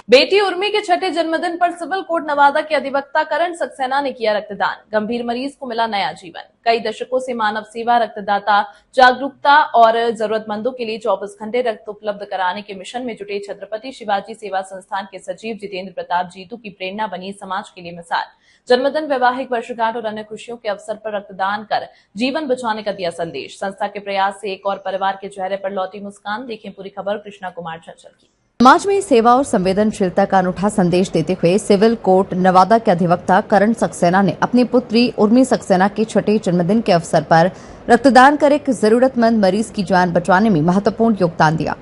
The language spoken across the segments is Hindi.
बेटी उर्मी के छठे जन्मदिन पर सिविल कोर्ट नवादा के अधिवक्ता करण सक्सेना ने किया रक्तदान। गंभीर मरीज को मिला नया जीवन। कई दशकों से मानव सेवा, रक्तदाता जागरूकता और जरूरतमंदों के लिए 24 घंटे रक्त उपलब्ध कराने के मिशन में जुटे छत्रपति शिवाजी सेवा संस्थान के सचिव जितेंद्र प्रताप जीतू की प्रेरणा बनी समाज के लिए मिसाल। जन्मदिन, वैवाहिक वर्षगांठ और अन्य खुशियों के अवसर पर रक्तदान कर जीवन बचाने का दिया संदेश। संस्था के प्रयास से एक और परिवार के चेहरे पर लौटी मुस्कान। देखें पूरी खबर कृष्णा कुमार चंचल की। समाज में सेवा और संवेदनशीलता का अनूठा संदेश देते हुए सिविल कोर्ट नवादा के अधिवक्ता करण सक्सेना ने अपनी पुत्री उर्मी सक्सेना के छठे जन्मदिन के अवसर पर रक्तदान कर एक जरूरतमंद मरीज की जान बचाने में महत्वपूर्ण योगदान दिया।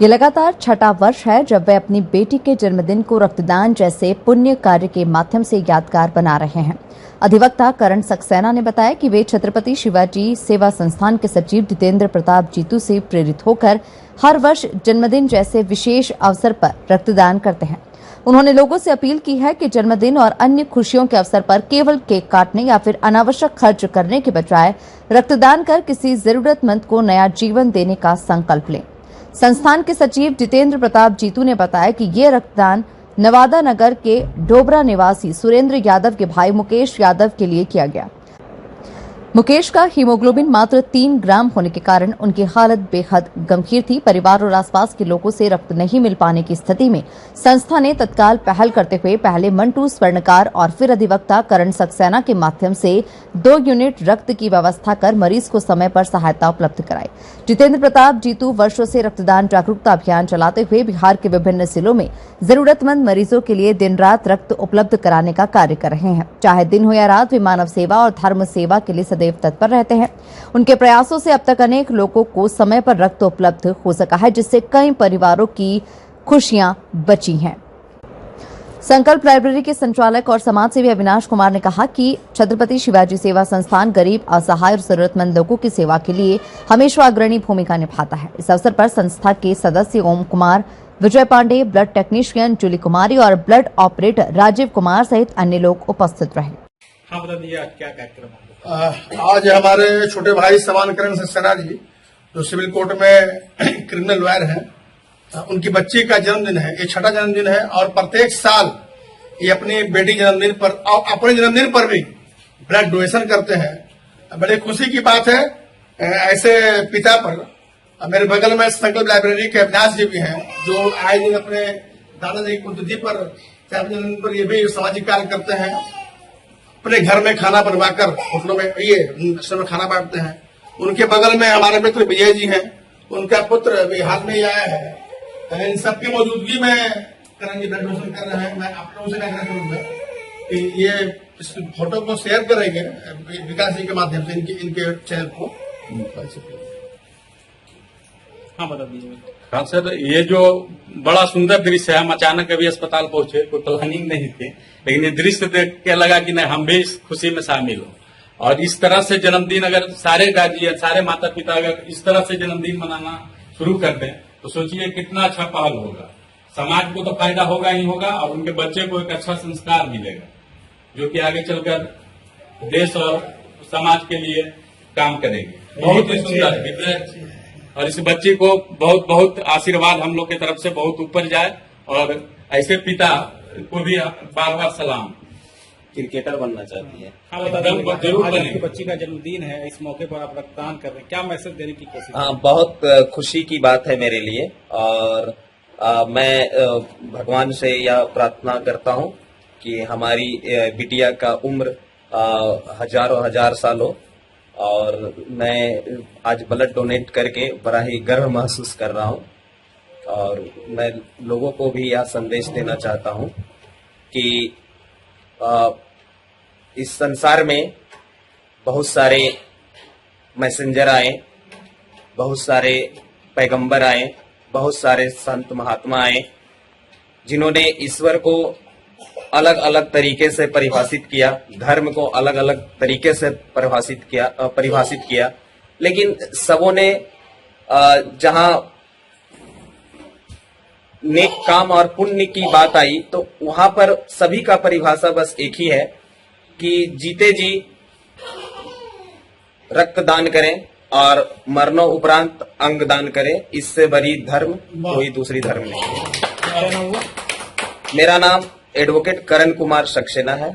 ये लगातार छठा वर्ष है जब वे अपनी बेटी के जन्मदिन को रक्तदान जैसे पुण्य कार्य के माध्यम से यादगार बना रहे हैं। अधिवक्ता करण सक्सेना ने बताया कि वे छत्रपति शिवाजी सेवा संस्थान के सचिव जितेंद्र प्रताप जीतू से प्रेरित होकर हर वर्ष जन्मदिन जैसे विशेष अवसर पर रक्तदान करते हैं। उन्होंने लोगों से अपील की है कि जन्मदिन और अन्य खुशियों के अवसर पर केवल केक काटने या फिर अनावश्यक खर्च करने के बजाय रक्तदान कर किसी जरूरतमंद को नया जीवन देने का संकल्प लें। संस्थान के सचिव जितेंद्र प्रताप जीतू ने बताया कि ये रक्तदान नवादा नगर के डोबरा निवासी सुरेंद्र यादव के भाई मुकेश यादव के लिए किया गया। मुकेश का हीमोग्लोबिन मात्र 3 ग्राम होने के कारण उनकी हालत बेहद गंभीर थी। परिवार और आसपास के लोगों से रक्त नहीं मिल पाने की स्थिति में संस्था ने तत्काल पहल करते हुए पहले मंटू स्वर्णकार और फिर अधिवक्ता करण सक्सेना के माध्यम से 2 यूनिट रक्त की व्यवस्था कर मरीज को समय पर सहायता उपलब्ध कराई। जितेंद्र प्रताप जीतू वर्षों से रक्तदान जागरूकता अभियान चलाते हुए बिहार के विभिन्न जिलों में जरूरतमंद मरीजों के लिए दिन रात रक्त उपलब्ध कराने का कार्य कर रहे हैं। चाहे दिन हो या रात, वे मानव सेवा और धर्म सेवा के लिए सदैव तत्पर रहते हैं। उनके प्रयासों से अब तक अनेक लोगों को समय पर रक्त उपलब्ध हो सका है, जिससे कई परिवारों की खुशियां बची हैं। संकल्प लाइब्रेरी के संचालक और समाजसेवी अविनाश कुमार ने कहा कि छत्रपति शिवाजी सेवा संस्थान गरीब, असहाय और जरूरतमंद लोगों की सेवा के लिए हमेशा अग्रणी भूमिका निभाता है। इस अवसर पर संस्था के सदस्य ओम कुमार, विजय पांडे, ब्लड टेक्नीशियन जूली कुमारी और ब्लड ऑपरेटर राजीव कुमार सहित अन्य लोग उपस्थित रहे। हाँ, बता दीजिए आज क्या कार्यक्रम है? आज हमारे छोटे भाई समान करण सक्सेना जी, जो सिविल कोर्ट में क्रिमिनल लॉयर हैं, उनकी बच्ची का जन्मदिन है। ये छठा जन्मदिन है और प्रत्येक साल ये अपनी बेटी जन्मदिन पर और अपने जन्मदिन पर भी ब्लड डोनेशन करते हैं। बड़ी खुशी की बात है। ऐसे पिता पर मेरे बगल में संकल्प लाइब्रेरी के अविनाश जी भी हैं, जो आए दिन अपने दादाजी की पुण्यतिथि पर, जन्मदिन पर ये भी सामाजिक कार्य करते हैं। अपने घर में खाना बनवाकर होटलों में में खाना बांटते हैं। उनके बगल में हमारे मित्र विजय जी हैं, उनका पुत्र भी हाल में ही आया है। इन सबकी मौजूदगी में करण जी ब्लड डोनेशन कर रहे हैं। मैं आप लोगों से आग्रह करूंगा कि ये इस फोटो को शेयर करेंगे विकास जी के माध्यम से इनके चैनल को। हाँ, बता दीजिए। हाँ सर, ये जो बड़ा सुंदर दृश्य है, हम अचानक अभी अस्पताल पहुंचे, कोई प्लानिंग नहीं थी, लेकिन ये दृश्य देख के लगा कि नहीं, हम भी इस खुशी में शामिल हो। और इस तरह से जन्मदिन अगर सारे गार्जियन, सारे माता पिता अगर इस तरह से जन्मदिन मनाना शुरू कर दें तो सोचिए कितना अच्छा पहल होगा। समाज को तो फायदा होगा ही होगा और उनके बच्चे को एक अच्छा संस्कार मिलेगा, जो कि आगे चलकर देश और समाज के लिए काम करेंगे। बहुत ही सुंदर। और इस बच्ची को बहुत बहुत आशीर्वाद हम लोग की तरफ से बहुत ऊपर जाए और ऐसे पिता को भी बार बार सलाम। क्रिकेटर बनना चाहती है। हाँ, बता दीजिए। जरूर बने। बच्ची का जन्मदिन है, इस मौके पर आप रक्तदान कर रहे हैं, क्या मैसेज देने की कोशिश? हाँ, बहुत खुशी की बात है मेरे लिए और मैं भगवान से यह प्रार्थना करता हूँ कि हमारी बिटिया का उम्र हजारों हजार साल हो। और मैं आज ब्लड डोनेट करके बड़ा ही गर्व महसूस कर रहा हूँ और मैं लोगों को भी यह संदेश देना चाहता हूँ कि इस संसार में बहुत सारे मैसेंजर आए, बहुत सारे पैगंबर आए, बहुत सारे संत महात्मा आए, जिन्होंने ईश्वर को अलग अलग तरीके से परिभाषित किया, धर्म को अलग अलग तरीके से परिभाषित किया, लेकिन सबों ने जहां नेक काम और पुण्य की बात आई तो वहां पर सभी का परिभाषा बस एक ही है कि जीते जी रक्तदान करें और मरणों उपरांत अंग दान करें। इससे बड़ी धर्म कोई दूसरी धर्म नहीं है। मेरा नाम एडवोकेट करण कुमार सक्सेना है।